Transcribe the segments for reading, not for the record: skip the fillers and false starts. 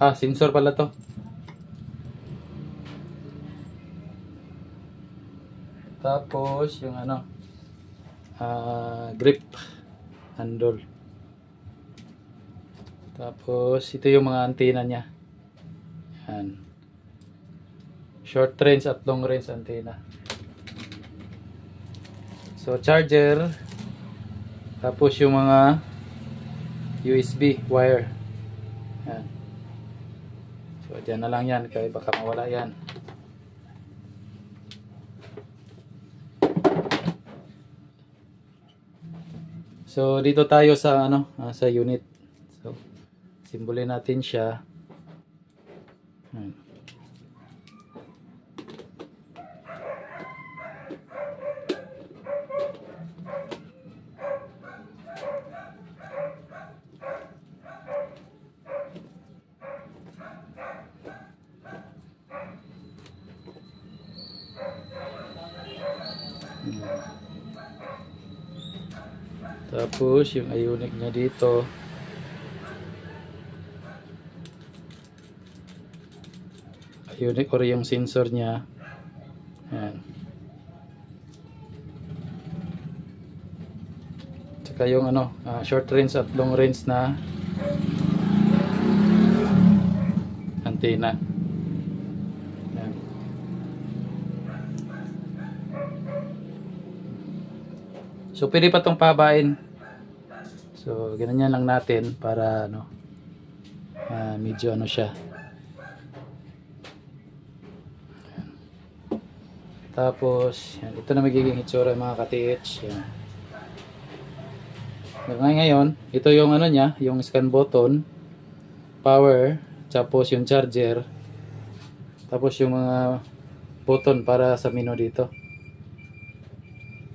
Sensor pala to. Tapos yung ano, grip handle. Tapos ito yung mga antena niya. Yan. Short range at long range antena. So charger. Tapos yung mga USB wire. Yan. So dyan na lang yan, kaya baka mawala yan. So dito tayo sa ano, sa unit. So simbolin natin siya. Tapos yung ionic niya dito. Ionic or yung sensor niya. Yan. Tsaka yung ano, short range at long range na antena. Yan. So pwede pa tong pahabain. So ganyan lang natin para ano, medyo ano siya. Tapos yan, ito na magiging itsura mga ka-TH. Yan. Ngayon, ito yung ano niya, yung scan button, power, tapos yung charger, tapos yung mga button para sa menu dito.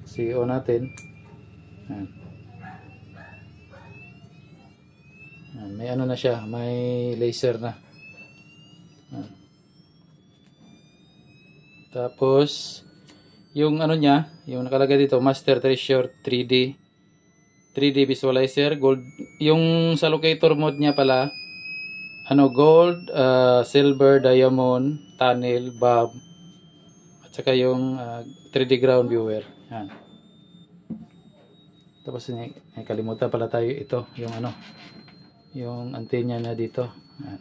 CO natin. Yan. Yan, may ano na siya, may laser na. Yan. Tapos yung ano niya, yung nakalagay dito, Master Treasure 3D visualizer, gold. Yung sa locator mode niya pala, ano, gold, silver, diamond, tunnel, bob, at saka yung 3D ground viewer. Yan. Tapos kalimutan pala tayo ito, yung ano, yung antena na dito. Yan.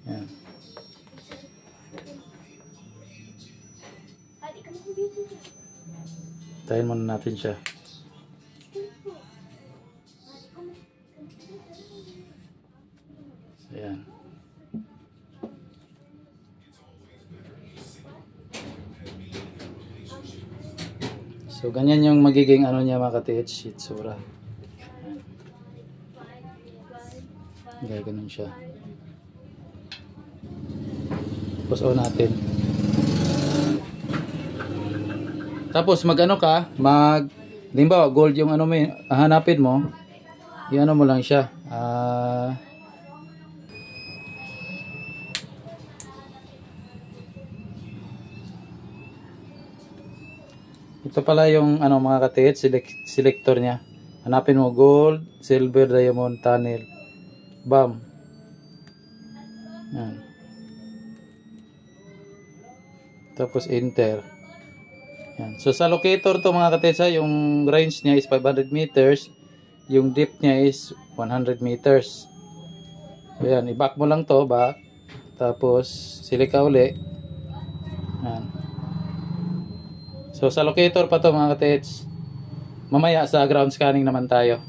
Yan. Tayin muna natin siya. Ayan. So ganyan yung magiging ano niya mga ka-TH, itsura. Ayan. Ganun siya. Tapos on natin. Tapos mag-ano ka, limbawa gold yung ano mo, hanapin mo, i-ano mo lang siya. Ito pala yung ano mga ka-TH, selector niya. Hanapin mo gold, silver, diamond, tunnel, bam. Yan. Tapos enter. Yan. So sa locator to mga ka-TH, yung range niya is 500 meters, yung depth niya is 100 meters. So yan, i-back mo lang to, back. Tapos select ka uli. Yan. So sa locator pa to mga ka-TH. Mamaya sa ground scanning naman tayo.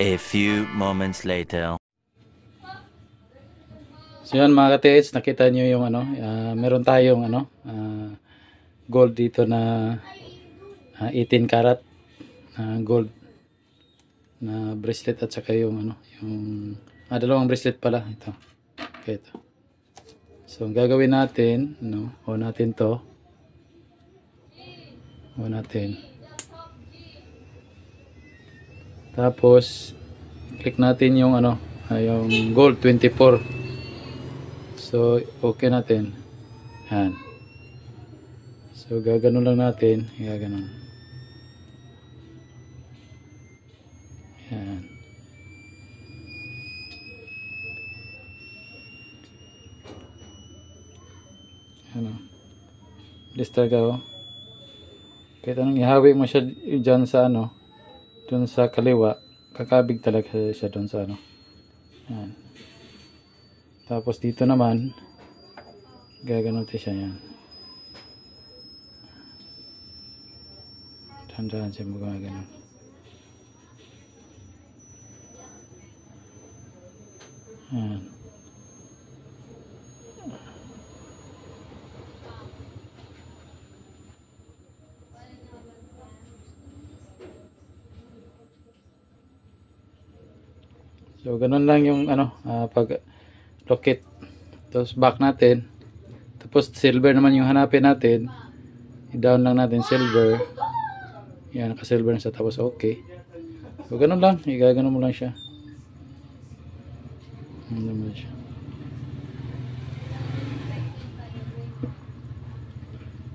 A few moments later. So yan mga ka-TH, nakita nyo yung ano, meron tayong ano, gold dito na 18 karat gold na bracelet at saka yung ano, yung dalawang bracelet pala ito. Okay, ito. So ang gagawin natin, on natin to. On natin. Tapos click natin yung ano, yung gold 24. So okay natin. Yan. So gaganon lang natin, gaganon. Yan. Ano? Listar ka, oh. Kahit anong ihawi mo siya dyan sa ano, dun sa kaliwa, kakabig talaga siya dun sa ano. Yan. Tapos dito naman, gaganon natin siya yan. Dahan-dahan siya magaganon. Yan. So ganun lang yung ano, pag locate. Tapos back natin. Tapos silver naman yung hanapin natin. I-down lang natin silver. Yan, naka-silver na siya. Tapos okay. So ganun lang, igaganon mo lang siya. Ganun mo siya.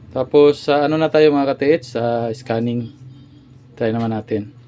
Tapos sa ano na tayo mga katiits, sa scanning. Try naman natin.